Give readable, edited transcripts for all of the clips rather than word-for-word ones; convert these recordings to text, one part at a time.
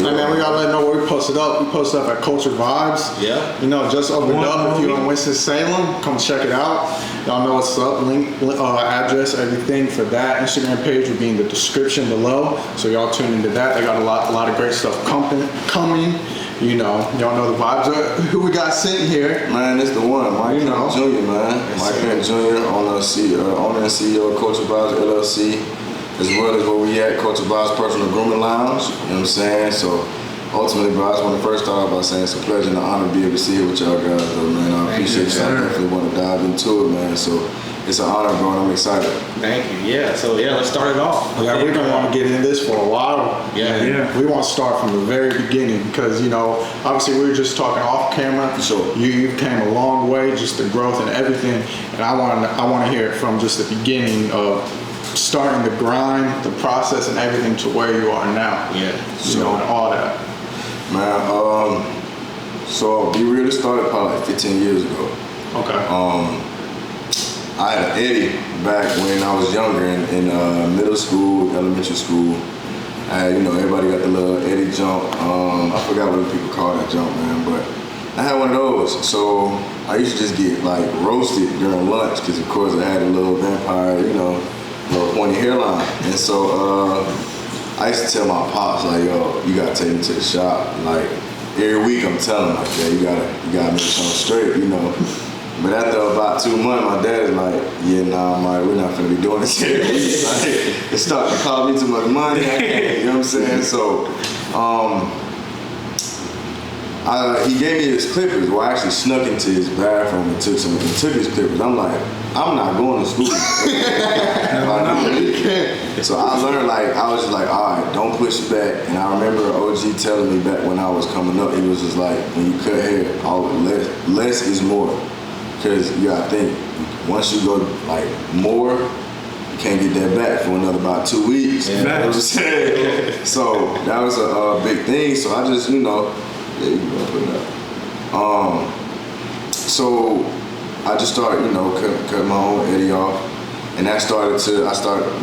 And then we gotta let know where we posted up. We posted up at Culture Vibes. Yeah. You know, just opened up. If you're in Winston-Salem, come check it out. Y'all know what's up. Link, address, everything for that. Instagram page will be in the description below. So y'all tune into that. They got a lot of great stuff coming. You know, y'all know the vibes. Who we got sitting here? Man, it's the one, Mike Kent Jr., man. Mike Kent Jr., owner and CEO of Culture Vibes LLC, as well as where we at, Culture Vibes Personal Grooming Lounge. You know what I'm saying? So, ultimately, bro, I just want to first start off by saying it's a pleasure and an honor to be able to see it with y'all guys, though, man. I appreciate you. I definitely want to dive into it, man. So, it's an honor, bro, and I'm excited. Thank you. Yeah, so let's start it off. Yeah, we're going to want to get into this for a while. Yeah. We want to start from the very beginning because, you know, obviously we were just talking off camera. Sure. You came a long way, just the growth and everything. And I want to hear it from just the beginning of starting the grind, the process, and everything to where you are now. Yeah. You know, and all that. Man, so Be Real started probably like 15 years ago. Okay. I had an Eddie back when I was younger in middle school, elementary school. I had, you know, everybody got the little Eddie jump. I forgot what people call that jump, man, but I had one of those. So I used to just get like roasted during lunch because, of course, I had a little vampire, you know, little pointy hairline. And so I used to tell my pops, like, yo, you gotta take me to the shop. Like every week I'm telling him, like, yeah, you gotta make something straight, you know. But after about 2 months, my dad is like, yeah, nah, Mike, we're not gonna be doing this here. Like, it started to cost me too much money. I can't, you know what I'm saying? So, he gave me his clippers. Well, I actually snuck into his bathroom and took his clippers. I'm like, I'm not going to school. So I learned, like, I was just like, all right, don't push it back. And I remember OG telling me back when I was coming up, he was just like, when you cut hair, less is more. Because you gotta think, once you go like more, you can't get that back for another about 2 weeks. Yeah. You know what I'm saying? So that was a big thing. So I just, you know, yeah, you can put it up. So I just started, you know, cut my own Eddie off, and I started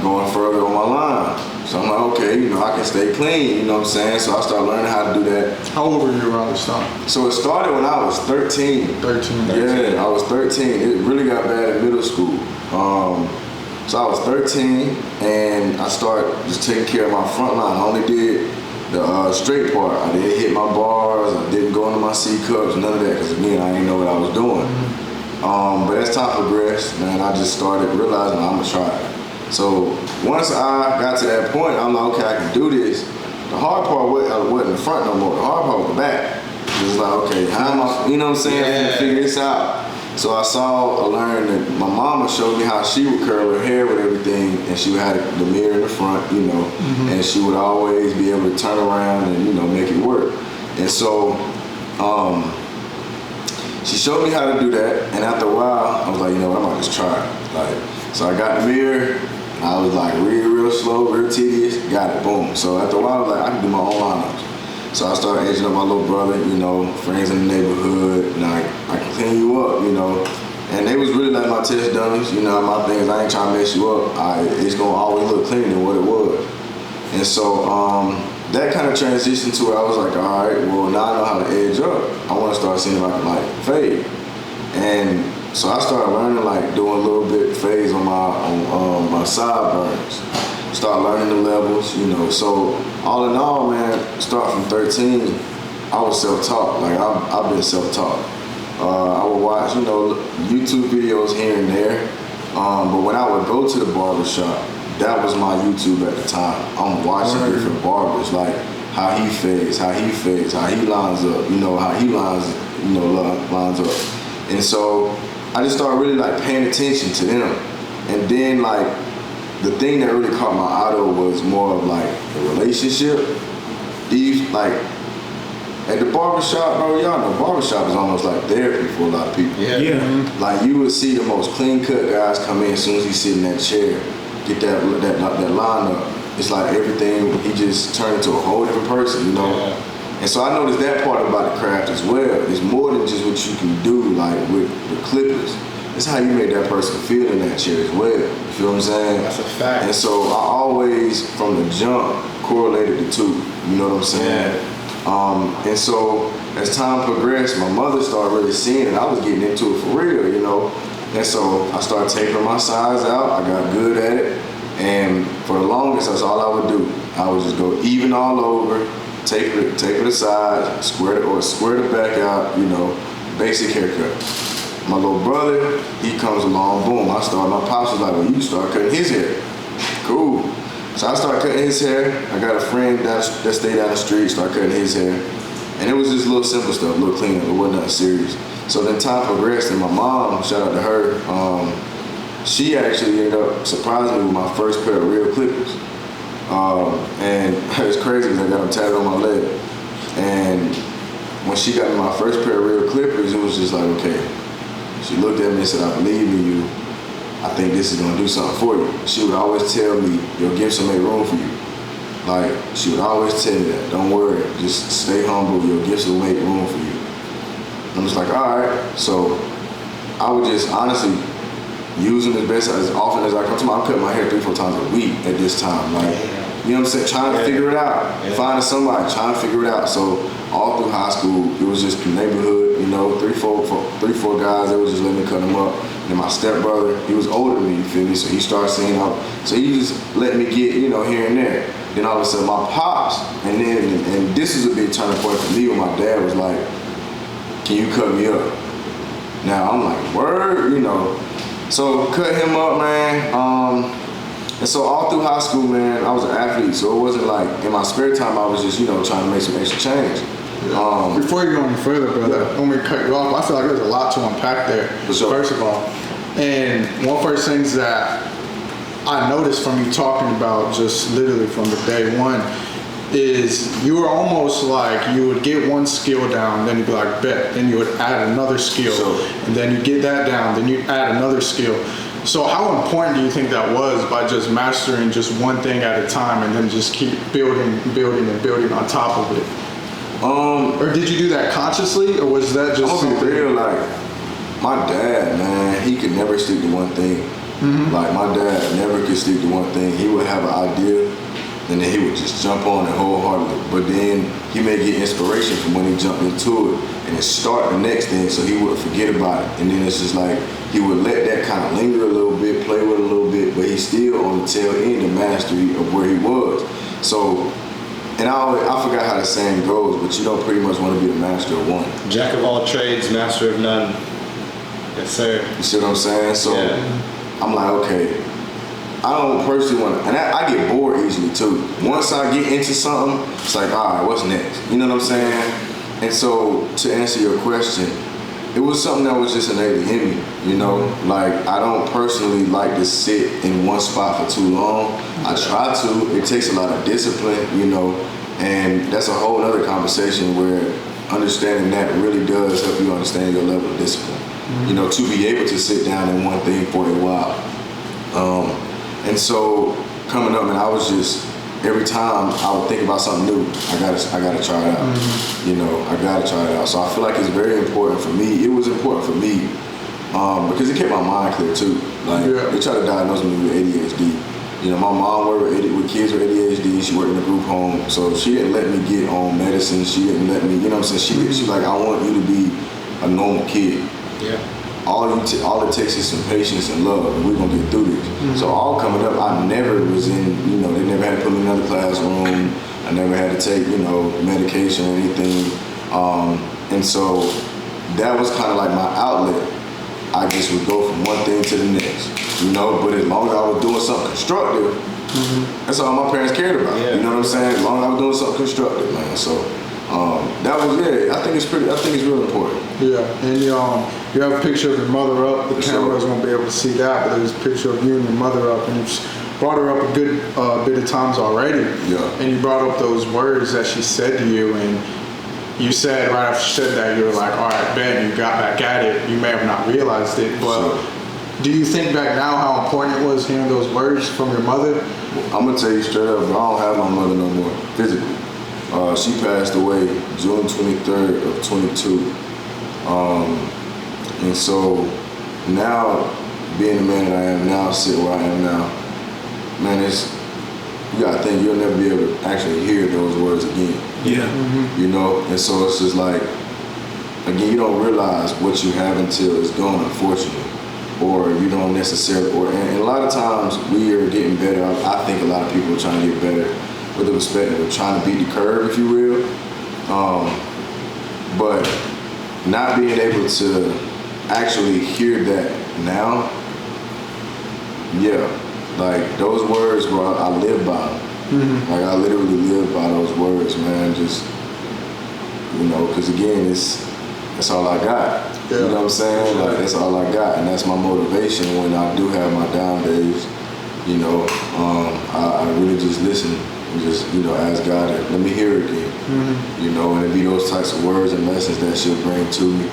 going further on my line. So I'm like, okay, you know, I can stay clean, you know what I'm saying? So I started learning how to do that. How old were you around this time? So it started when I was 13. 13. Yeah, I was 13. It really got bad in middle school. So I was 13, and I started just taking care of my front line. I only did the straight part. I didn't hit my bars. I didn't go into my C cups, none of that, because again, I didn't know what I was doing. But as time progressed, man, I just started realizing I'm gonna try it. So once I got to that point, I'm like, okay, I can do this. The hard part wasn't the front no more. The hard part was the back. It was like, okay, how am I, you know what I'm saying? I'm gonna figure this out. So I learned that my mama showed me how she would curl her hair with everything, and she would have the mirror in the front, you know, and she would always be able to turn around and, you know, make it work. And so she showed me how to do that, and after a while, I was like, you know what, I might just try it. Like, so I got the mirror, and I was like real slow, real tedious, got it, boom. So after a while, I was like, I can do my own lineups. So I started aging up my little brother, you know, friends in the neighborhood, and I can clean you up, you know. And they was really like my test dummies, you know, my thing is I ain't trying to mess you up. It's gonna always look cleaner than what it was. And so that kind of transitioned to where I was like, all right, well, now I know how to edge up. I want to start seeing if I can like fade. And so I started learning, like doing a little bit fades on my sideburns. Start learning the levels, you know. So all in all, man, start from 13, I was self-taught. Like I've been self-taught. I would watch, you know, YouTube videos here and there. But when I would go to the barbershop, that was my YouTube at the time. I'm watching different barbers, like how he fades, how he lines up, you know, how he lines up. And so I just started really like paying attention to them. And then like the thing that really caught my eye was more of like the relationship. These like at the barbershop, bro, y'all know barbershop is almost like therapy for a lot of people. Yeah. Like you would see the most clean cut guys come in as soon as he sit in that chair, get that line up. It's like everything, he just turned into a whole different person, you know? Yeah. And so I noticed that part about the craft as well. It's more than just what you can do, like with the clippers. It's how you make that person feel in that chair as well. You feel what I'm saying? That's a fact. And so I always, from the jump, correlated the two. You You know what I'm saying? And so as time progressed, my mother started really seeing it. I was getting into it for real, you know. And so I started taping my sides out. I got good at it. And for the longest, that's all I would do. I would just go even all over, taper the sides, square the back out, you know, basic haircut. My little brother, he comes along, boom, my pops was like, well, you start cutting his hair. Cool. So I started cutting his hair. I got a friend that stayed down the street, started cutting his hair. And it was just little simple stuff, a little cleanup, it wasn't nothing serious. So then time progressed, and my mom, shout out to her, she actually ended up surprising me with my first pair of real clippers. And it's crazy because I got them tatted on my leg. And when she got me my first pair of real clippers, it was just like, okay. She looked at me and said, I believe in you. I think this is gonna do something for you. She would always tell me, your gifts will make room for you. Like, she would always tell me that, don't worry, just stay humble, your gifts will make room for you. I'm just like, all right. So I would just honestly use them as often as I come to I'm cutting my hair 3-4 times a week at this time. Like, you know what I'm saying? Trying to figure it out. Finding somebody, trying to figure it out. So all through high school, it was just the neighborhood, you know, three, four guys that was just letting me cut them up. And my stepbrother, he was older than me, you feel me? So he started seeing out. So he just let me get, you know, here and there. Then all of a sudden my pops, and this is a big turning point for me when my dad was like, can you cut me up? Now I'm like, word, you know. So cut him up, man. And so all through high school, man, I was an athlete. So it wasn't like in my spare time, I was just, you know, trying to make some extra change. Before you go any further, brother, I don't mean to cut you off. I feel like there's a lot to unpack there. For sure. First of all, and one first things that I noticed from you talking about just literally from the day one is you were almost like you would get one skill down, then you'd be like, bet. Then you would add another skill, Sure. and then you get that down, then you add another skill. So how important do you think that was by just mastering just one thing at a time and then just keep building on top of it? Or did you do that consciously, or was that just I'm something? real, like, my dad, man, he could never stick to one thing. Mm-hmm. Like, my dad never could stick to one thing. He would have an idea, and then he would just jump on it wholeheartedly. But then he may get inspiration from when he jumped into it, and then start the next thing, so he would forget about it. And then it's just like, he would let that kind of linger a little bit, play with it a little bit, but he's still on the tail end of mastery of where he was. So, and I forgot how the saying goes, but you don't pretty much want to be the master of one. Jack of all trades, master of none. Yes, sir. You see what I'm saying? So I'm like, okay, I don't personally want to, and I get bored easily too. Once I get into something, it's like, all right, what's next? You know what I'm saying? And so to answer your question, it was something that was just innately in me, you know? Like, I don't personally like to sit in one spot for too long. I try to. It takes a lot of discipline, you know? And that's a whole other conversation where understanding that really does help you understand your level of discipline. You know, to be able to sit down in one thing for a while. And so coming up, man, I was just, every time I would think about something new, I gotta try it out. You know, I gotta try it out. So I feel like it's very important for me. It was important for me because it kept my mind clear too. Like, they tried to diagnose me with ADHD. You know, my mom worked with kids with ADHD. She worked in a group home, so she didn't let me get on medicine. She didn't let me, you know what I'm saying? She's like, I want you to be a normal kid. Yeah. All it takes is some patience and love, and we're gonna get through this. So all coming up, I never was in, you know, they never had to put me in another classroom. I never had to take, you know, medication or anything. And so that was kind of like my outlet. I just would go from one thing to the next, you know, but as long as I was doing something constructive, that's all my parents cared about. You know what I'm saying? As long as I was doing something constructive, man. So that was it. I think it's real important. Yeah, and you have a picture of your mother up. The cameras won't be able to see that, but there's a picture of you and your mother up, and you've brought her up a good bit of times already. Yeah. And you brought up those words that she said to you, and you said right after she said that, you were like, all right, Ben, you got back at it. You may have not realized it, but do you think back now how important it was hearing those words from your mother? I'm gonna tell you straight up, I don't have my mother no more physically. She passed away June 23rd of 22. And so now, being the man that I am now, sitting where I am now, man, you gotta think you'll never be able to actually hear those words again. Yeah. You know, and so it's just like, again, you don't realize what you have until it's gone, unfortunately. Or you don't necessarily, and a lot of times we are getting better. I think a lot of people are trying to get better with the perspective of trying to beat the curve, if you will. But not being able to actually hear that now, yeah, like those words, bro, I live by. Like I literally live by those words, man. Just, you know, because again, that's all I got. Yeah. You know what I'm saying? Like that's all I got, and that's my motivation when I do have my down days. You know, I really just listen and just, you know, ask God to let me hear it again. You know, and it be those types of words and lessons that she'll bring to me.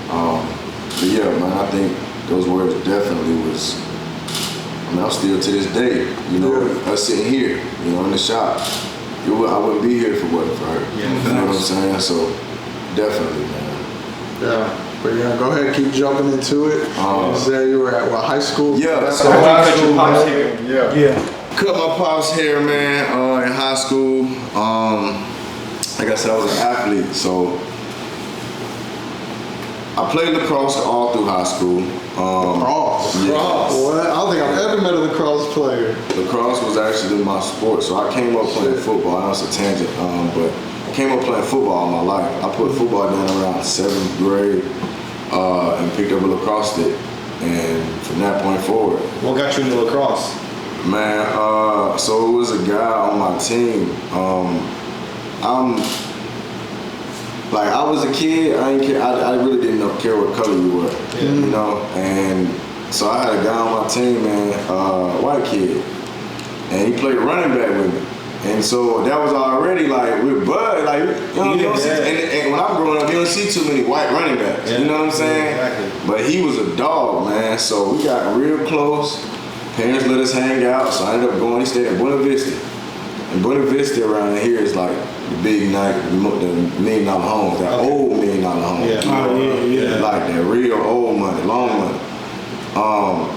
But yeah, man, I think those words definitely was. I mean, I'm still to this day, you know, us sitting here, you know, in the shop. I wouldn't be here if it wasn't for her. Yeah, you know what I'm saying? So definitely, man. Yeah. But yeah, go ahead, keep jumping into it. You said you were at what, high school? Yeah, so so high school, man. Yeah. Cut my pop's hair, man, in high school. Like I said, I was an athlete, so I played lacrosse all through high school. Lacrosse? Yeah. What? I don't think I've ever met a lacrosse player. Lacrosse was actually my sport, so I came up playing football. I know it's a tangent, but I came up playing football all my life. I put football down around 7th grade and picked up a lacrosse stick. And from that point forward, What got you into lacrosse? man, so it was a guy on my team. I was a kid, I really didn't care what color you were, you know? And so I had a guy on my team, man, white kid, and he played running back with me. And so that was already like, with Bud, like, you know, you don't see, and when I'm growing up, you don't see too many white running backs, you know what I'm saying? Exactly. But he was a dog, man, so we got real close. Parents let us hang out, so I ended up going, he stayed at Buena Vista. And Buena Vista around here is like the big night, the $1 million homes, that old $1 million homes. Yeah. You know, like that real old money, long money.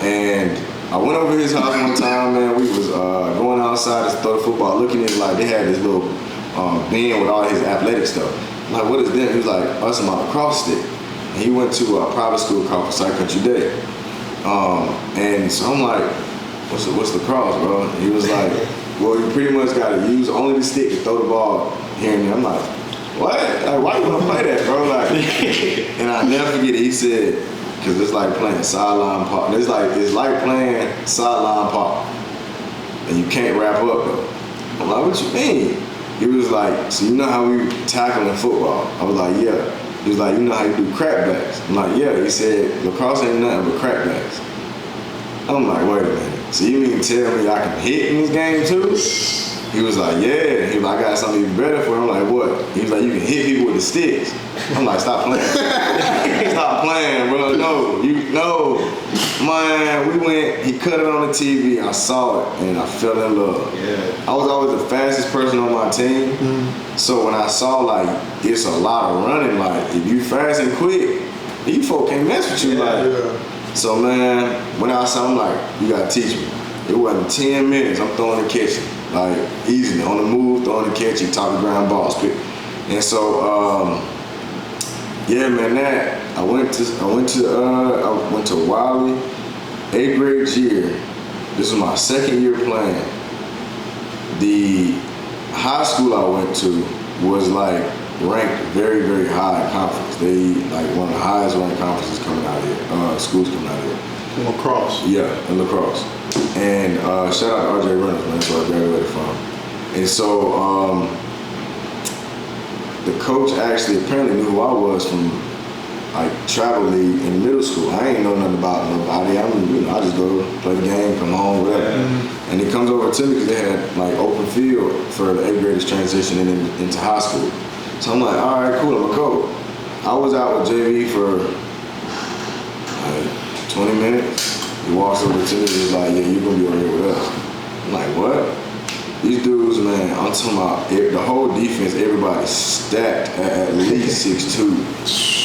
And I went over his house one time, man. We was going outside to throw the football, looking at it like they had this little bin with all his athletic stuff. I'm like, what is that? He was like, oh, that's my lacrosse stick. And he went to a private school called Forsyth Country Day. And so I'm like, what's lacrosse, bro? And he was like, well, you pretty much got to use only the stick to throw the ball here and there. I'm like, what? Like, why you want to play that, bro? Like, and I'll never forget it. He said, because it's like playing sideline pop. It's like playing sideline pop, and you can't wrap up though. I'm like, what you mean? He was like, so you know how we tackle in football? I was like, yeah. He was like, you know how you do crackbacks? I'm like, yeah. He said, lacrosse ain't nothing but crackbacks. I'm like, wait a minute. So you mean to tell me I can hit in this game too? He was like, yeah. He was like, I got something even better for him. I'm like, what? He was like, you can hit people with the sticks. I'm like, stop playing. Stop playing, bro. No, man, we went, he cut it on the TV, I saw it, and I fell in love. Yeah. I was always the fastest person on my team. So when I saw, like, it's a lot of running, like, if you fast and quick, you folk can't mess with you, So, man, when I saw, I'm like, you gotta teach me. It wasn't 10 minutes, I'm throwing and catching. Like, easy, on the move, throwing and catching, top of ground balls. And so, yeah, man, I went to Wiley, 8th grade year. This was my second year playing. The high school I went to was like ranked very, very high in conference. They like one of the highest ranked conferences coming out here, schools coming out here. Lacrosse. Yeah, in lacrosse. And shout out to RJ Reynolds, man, that's where I graduated from. And so the coach actually apparently knew who I was from like travel league in middle school. I ain't know nothing about nobody. I just go play the game, come home, whatever. And he comes over to me because they had like open field for the 8th graders transitioning into high school. So I'm like, all right, cool, I'm a coach. I was out with JV for like 20 minutes. He walks over to me and he's like, yeah, you're gonna be over here with us. I'm like, what? These dudes, man, I'm talking about the whole defense, everybody stacked at least 6'2".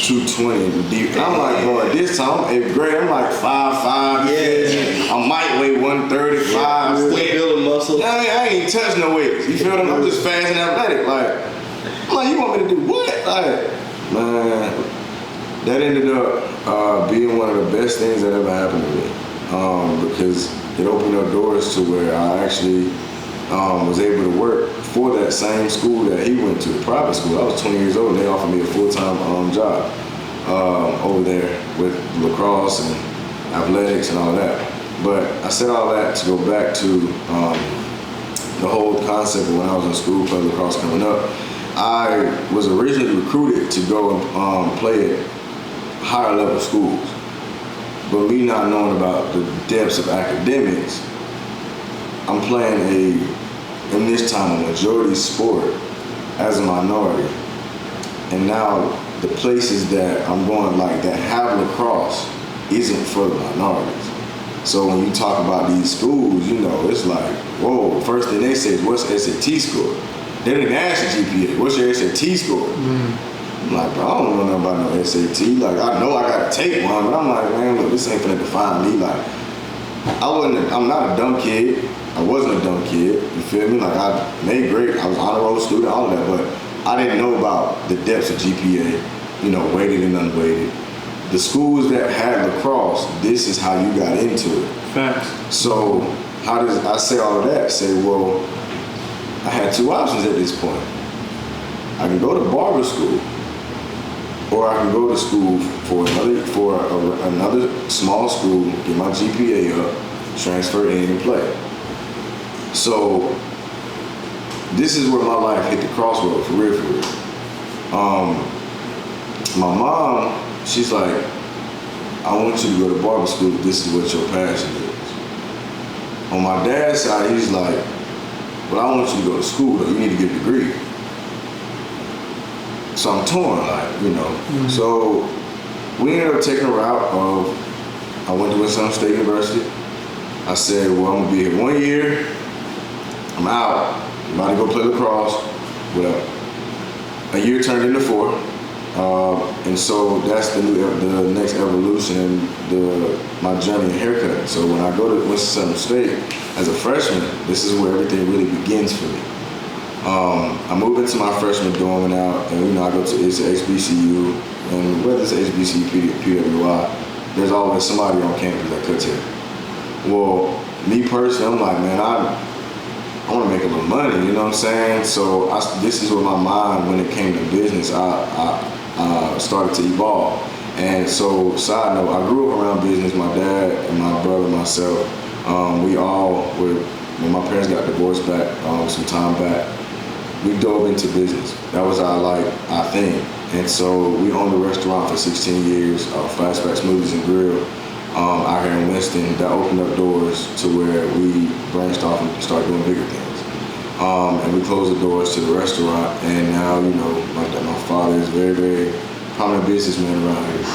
220 deep. And I'm like, bro, at this time, I'm 8th grade, I'm like 5'5". Yeah. I might weigh 135. Still building muscle. I ain't touched no weights. You feel me? I'm just fast and athletic. Like, I'm like, you want me to do what? Like, man, that ended up being one of the best things that ever happened to me. Because it opened up doors to where I actually was able to work for that same school that he went to, the private school. I was 20 years old and they offered me a full-time job over there with lacrosse and athletics and all that. But I said all that to go back to the whole concept of when I was in school playing lacrosse coming up. I was originally recruited to go and play at higher level schools. But me not knowing about the depths of academics, I'm playing in this time, a majority sport as a minority. And now the places that I'm going, like that have lacrosse, isn't for the minorities. So when you talk about these schools, you know, it's like, whoa, first thing they say is, what's SAT score? They didn't ask your GPA, what's your SAT score? I'm like, bro, I don't know nothing about no SAT. Like, I know I gotta take one, but I'm like, man, look, this ain't finna define me. Like, I'm not a dumb kid. I wasn't a dumb kid, you feel me? Like, I made great, I was honor roll student, all of that, but I didn't know about the depths of GPA, you know, weighted and unweighted. The schools that had lacrosse, this is how you got into it. Facts. So, how does, I say all of that, say, well, I had two options at this point. I can go to barber school, or I can go to school for another small school, get my GPA up, transfer in and play. So this is where my life hit the crossroad, for real, for real. My mom, she's like, I want you to go to barber school if this is what your passion is. On my dad's side, he's like, but I want you to go to school though, you need to get a degree. So I'm torn, like, you know. Mm-hmm. So we ended up taking a route of, I went to Winston State University. I said, well, I'm gonna be here 1 year, I'm out, I'm about to go play lacrosse. Well, a year turned into 4. And so that's the next evolution in my journey in haircutting. So when I go to Winston State as a freshman, this is where everything really begins for me. I moved into my freshman dorm out, and you know, I go to HBCU, and whether it's HBCU, PWI, there's always somebody on campus that cuts hair. Well, me personally, I'm like, man, I want to make a little money, you know what I'm saying? So this is where my mind, when it came to business, I started to evolve. And so, side note, I grew up around business. My dad and my brother, myself, we all were, when my parents got divorced back some time back, we dove into business. That was our thing. And so we owned a restaurant for 16 years, Flashback Smoothies and Grill, out here in Winston. That opened up doors to where we branched off and started doing bigger things. And we closed the doors to the restaurant, and now, you know, my father is a very, very prominent businessman around here.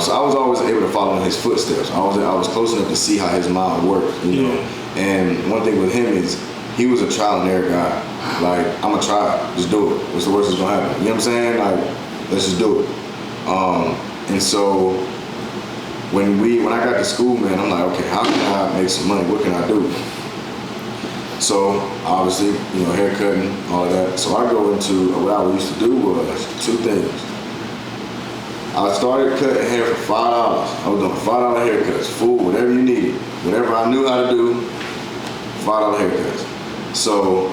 So I was always able to follow in his footsteps. I was close enough to see how his mind worked, you know. And one thing with him is, he was a trial and error guy. Like, I'm gonna try it, just do it. What's the worst that's gonna happen? You know what I'm saying? Like, let's just do it. And so when I got to school, man, I'm like, okay, how can I make some money? What can I do? So obviously, you know, hair cutting, all of that. So I go into, what I used to do was 2 things. I started cutting hair for $5. I was doing $5 haircuts, food, whatever you needed, whatever I knew how to do, $5 haircuts. So,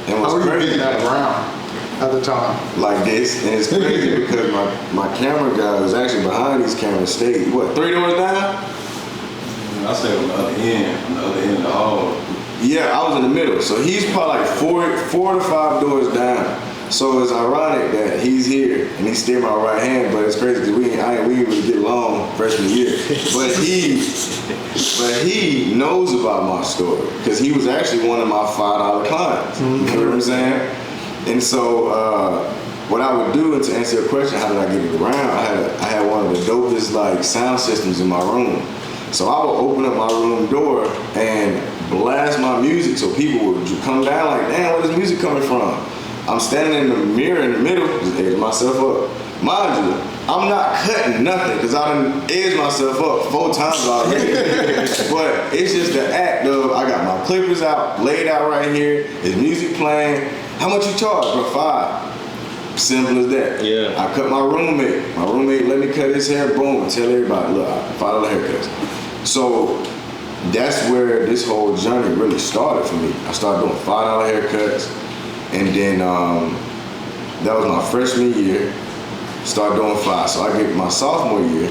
and what's how were you crazy, getting that around at the time? like this, and it's crazy because my camera guy was actually behind these cameras, stayed, what, 3 doors down? I stayed on the other end of the hall. Yeah, I was in the middle. So he's probably like 4 to 5 doors down. So it's ironic that he's here and he's still my right hand, but it's crazy because we didn't really get along freshman year. But he knows about my story because he was actually one of my $5 clients. Mm-hmm. You know what I'm saying? And so what I would do, and to answer your question, how did I get it around? I had one of the dopest like sound systems in my room. So I would open up my room door and blast my music so people would come down like, damn, where's this music coming from? I'm standing in the mirror in the middle, just edge myself up. Mind you, I'm not cutting nothing because I done edged myself up 4 times already. But it's just the act of I got my clippers out, laid out right here. There's music playing. How much you charge? Bro, $5. Simple as that. Yeah. I cut my roommate. My roommate let me cut his hair. Boom. And tell everybody, look, $5 haircuts. So that's where this whole journey really started for me. I started doing $5 haircuts, and then that was my freshman year. Started doing 5. So I get my sophomore year,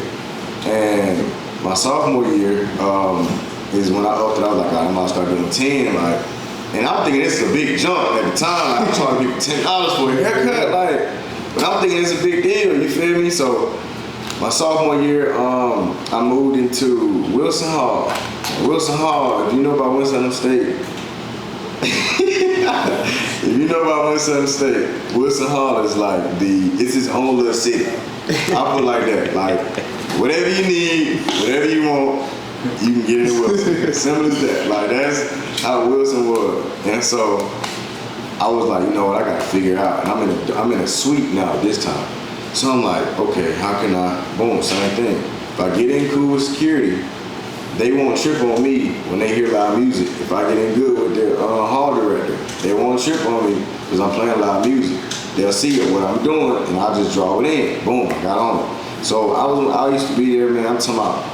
and my sophomore year is when I upped it. I was like, I'm gonna start doing 10. Like, and I'm thinking this is a big jump at the time. I'm trying to get $10 for a haircut, like, but I'm thinking it's a big deal. You feel me? So my sophomore year, I moved into Wilson Hall. Wilson Hall, if you know about Winston State. If you know about Winston State, Wilson Hall is like it's his own little city. I put it like that. Like, whatever you need, whatever you want, you can get it in Wilson. Simple as that. Like, that's how Wilson was. And so I was like, you know what, I gotta figure it out. And I'm in a suite now this time. So I'm like, okay, how can I, boom, same thing. If I get in cool with security, they won't trip on me when they hear loud music. If I get in good with their hall director, they won't trip on me because I'm playing loud music. They'll see what I'm doing, and I'll just draw it in. Boom, I got on it. So I used to be there, man. I'm talking about,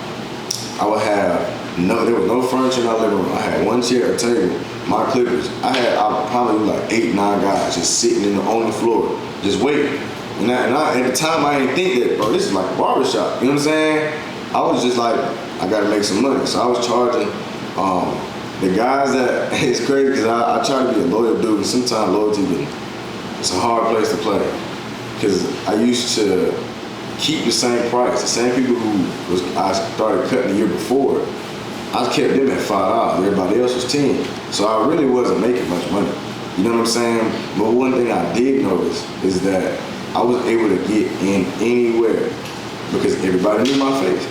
I would have there was no furniture in our living room. I had 1 chair, a table, my clippers. I probably like 8, 9 guys just sitting on the floor, just waiting. And at the time, I didn't think that, bro, this is like a barbershop. You know what I'm saying? I was just like, I gotta make some money. So I was charging the guys that, it's crazy because I try to be a loyal dude, and sometimes loyalty, it's a hard place to play. Because I used to keep the same price. The same people I started cutting the year before, I kept them at $5. Everybody else was 10. So I really wasn't making much money. You know what I'm saying? But one thing I did notice is that I was able to get in anywhere because everybody knew my face.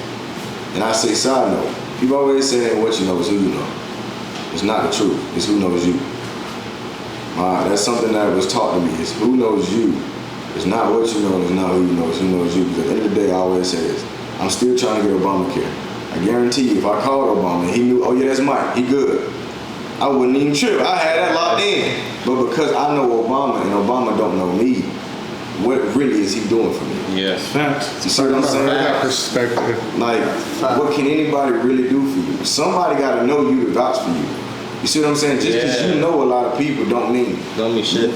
And I say side note, people always say what you know is who you know. It's not the truth, it's who knows you. That's something that was taught to me, is who knows you. It's not what you know, it's not who you know, it's who knows you. Because at the end of the day, I always say this, I'm still trying to get Obamacare. I guarantee you, if I called Obama and he knew, oh yeah, that's Mike, he good, I wouldn't even trip. I had that locked in. But because I know Obama and Obama don't know me, what really is he doing for me? Yes. Facts. You see what I'm saying? I got perspective. Like, what can anybody really do for you? Somebody got to know you to vouch for you. You see what I'm saying? Just because you know a lot of people don't mean shit.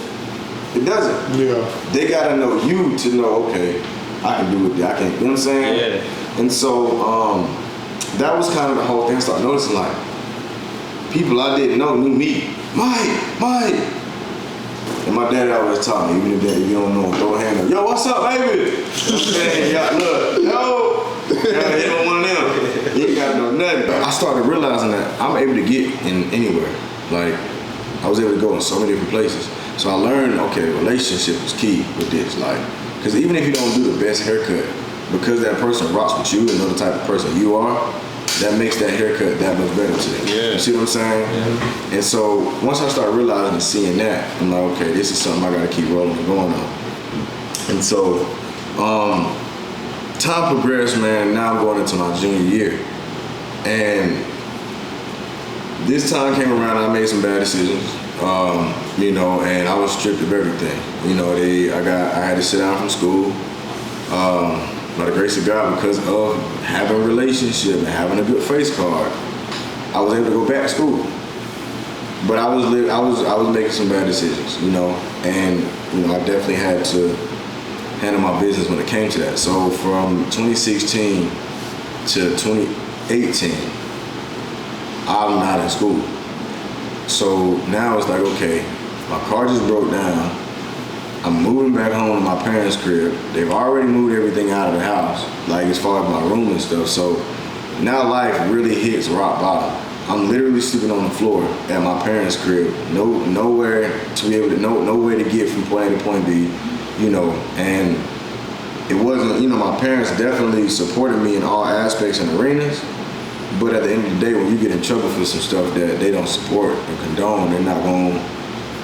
It doesn't. Yeah. They got to know you to know, okay, I can do it. I can, you know what I'm saying? Yeah. And so that was kind of the whole thing. I started noticing, like, people I didn't know knew me. Mike. And my daddy always taught me, even if you don't know, throw a hand up. Yo, what's up, baby? You know what I'm saying? Y'all, look, yo, hit on one of them. You ain't gotta know nothing. I started realizing that I'm able to get in anywhere. Like, I was able to go in so many different places. So I learned, okay, relationship is key with this. Like, because even if you don't do the best haircut, because that person rocks with you and know the type of person you are, that makes that haircut that much better to them. Yeah. You see what I'm saying? Yeah. And so once I started realizing and seeing that, I'm like, okay, this is something I gotta keep rolling and going on. And so time progressed, man. Now I'm going into my junior year. And this time came around, I made some bad decisions. You know, and I was stripped of everything. You know, I had to sit down from school. By the grace of God, because of having a relationship and having a good face card, I was able to go back to school. But I was making some bad decisions, you know, and you know I definitely had to handle my business when it came to that. So from 2016 to 2018, I'm not in school. So now it's like, okay, my car just broke down. I'm moving back home to my parents' crib. They've already moved everything out of the house, like as far as my room and stuff. So now life really hits rock bottom. I'm literally sleeping on the floor at my parents' crib. Nowhere to be able to, nowhere to get from point A to point B, you know. And it wasn't, you know, my parents definitely supported me in all aspects and arenas. But at the end of the day, when you get in trouble for some stuff that they don't support and condone, they're not going to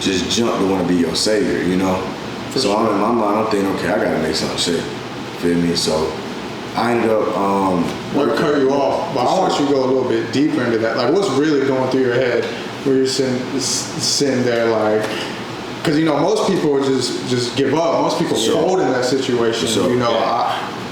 just jump to want to be your savior, you know. So I'm in my mind, I'm thinking, okay, I gotta make something shake. Feel me? So I ended up Not to cut you off, but I want you to go a little bit deeper into that. Like, what's really going through your head where you're sitting there, like, because most people would just give up. Most people fold in that situation.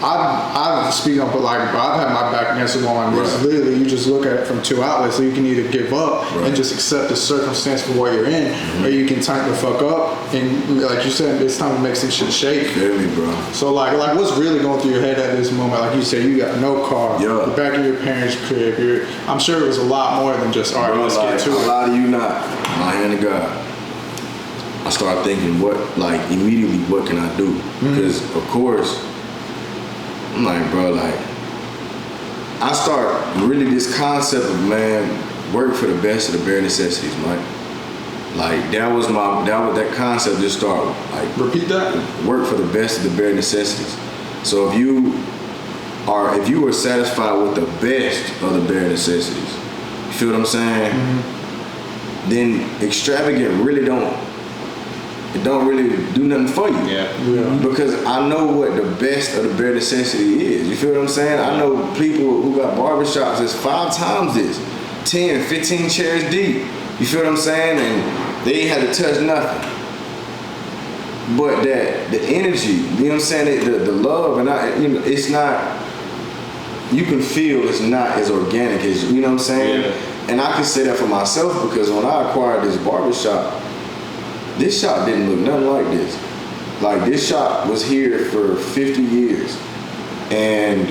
I've speaking up, but like I've had my back against the wall. It's literally you just look at it from two outlets. So you can either give up and just accept the circumstance for what you're in, or you can turn the fuck up and, like you said, it's time to make some shit shake. Feel me, bro? So like what's really going through your head at this moment? Like you said, you got no car. You're back in your parents' crib. I'm sure it was a lot more than just, all right, let's get to it. A lot of you not. My hand to God. I started thinking, immediately, what can I do? Because, of course, I'm like, bro, I start really this concept of, man, work for the best of the bare necessities, man. That concept just started. Repeat that? Work for the best of the bare necessities. So if you are satisfied with the best of the bare necessities, you feel what I'm saying? Then extravagant really don't really do nothing for you. Yeah. Because I know what the best of the bare necessity is. You feel what I'm saying? I know people who got barbershops that's 5 times this, 10, 15 chairs deep. You feel what I'm saying? And they ain't had to touch nothing. But the energy, you know what I'm saying? The love, and it's not, you can feel it's not as organic as, you know what I'm saying? Yeah. And I can say that for myself because when I acquired this barbershop, this shop didn't look nothing like this. Like, this shop was here for 50 years. And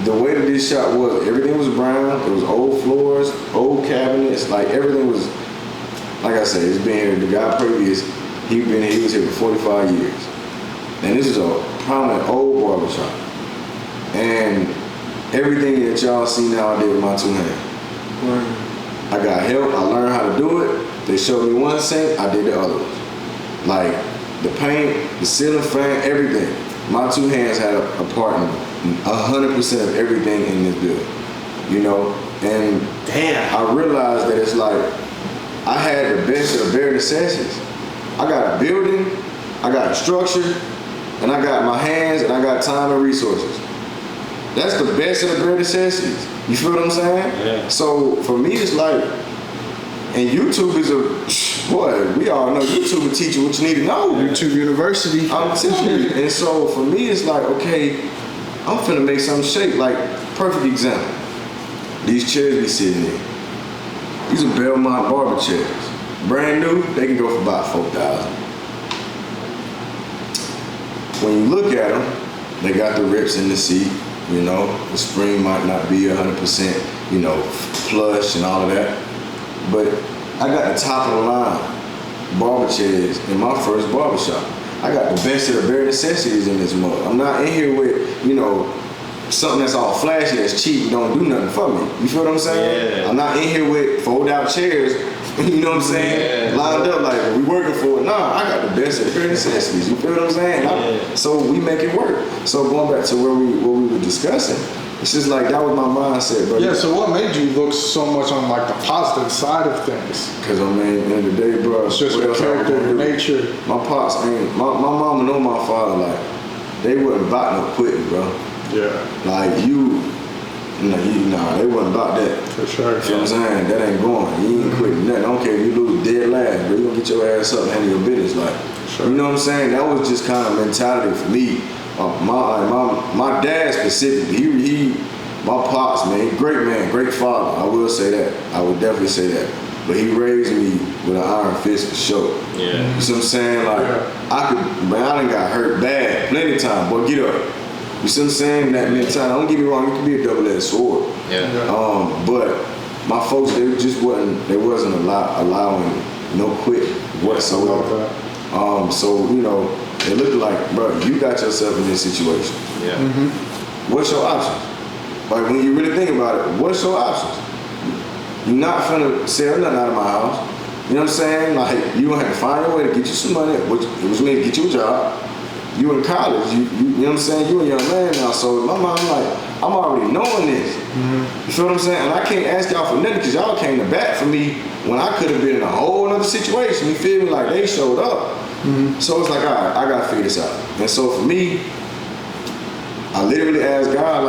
the way that this shop was, everything was brown. It was old floors, old cabinets. Like, everything was, like I said, it's been here. The guy previous, he was here for 45 years. And this is a prominent old barbershop. And everything that y'all see now, I did with my 2 hands. I got help. I learned how to do it. They showed me one sink, I did the other one. Like the paint, the ceiling fan, everything. My 2 hands had a part in 100% of everything in this building. And I realized that it's like I had the best of the bare necessities. I got a building, I got a structure, and I got my hands, and I got time and resources. That's the best of the bare necessities. You feel what I'm saying? Yeah. So for me, it's like, and YouTube is we all know YouTube will teach you what you need to know. YouTube University. I'm telling you. And so for me, it's like, okay, I'm finna make something shake. Like, perfect example. These chairs we sitting in. These are Belmont barber chairs. Brand new, they can go for about $4,000. When you look at them, they got the rips in the seat. The spring might not be 100%, plush and all of that. But I got the top of the line barber chairs in my first barbershop. I got the best of the bare necessities in this mug. I'm not in here with, something that's all flashy, that's cheap, don't do nothing for me. You feel what I'm saying? Yeah. I'm not in here with fold out chairs, you know what I'm saying? Yeah. Lined up like, we working for it. Nah, I got the best of the bare necessities. You feel what I'm saying? Yeah. So we make it work. So going back to what we were discussing, it's just like that was my mindset, bro. Yeah, so what made you look so much on like the positive side of things? Because at the end of the day, bro, It's just your character, your nature. My pops ain't, my mama know my father, like, they wasn't about no quitting, bro. Yeah. Like, they wasn't about that. For sure. You know what I'm saying? That ain't going. You ain't quitting nothing. I don't care if you lose dead last, bro. You gonna get your ass up and handle your business. Like, Sure. you know what I'm saying? That was just kind of mentality for me. My dad specifically, my pops, man, great man, great father. I will say that. I would definitely say that. But he raised me with an iron fist for sure. Yeah. You see what I'm saying? Like, I done got hurt bad plenty of times. Boy, get up. You see what I'm saying? That mentality. Don't get me wrong, it can be a double-edged sword. Yeah. But my folks, they wasn't allowing no quit whatsoever. So, it looked like, bro, you got yourself in this situation. Yeah. What's your options? Like, when you really think about it, what's your options? You're not finna sell nothing out of my house. You know what I'm saying? Like, you gonna have to find a way to get you some money, which means get you a job. You in college, you know what I'm saying? You a young man now, so in my mind, I'm like, I'm already knowing this. You feel what I'm saying? And I can't ask y'all for nothing because y'all came to bat for me when I could have been in a whole other situation. You feel me? Like, they showed up. So it's like, all right, I gotta figure this out. And so for me, I literally asked God,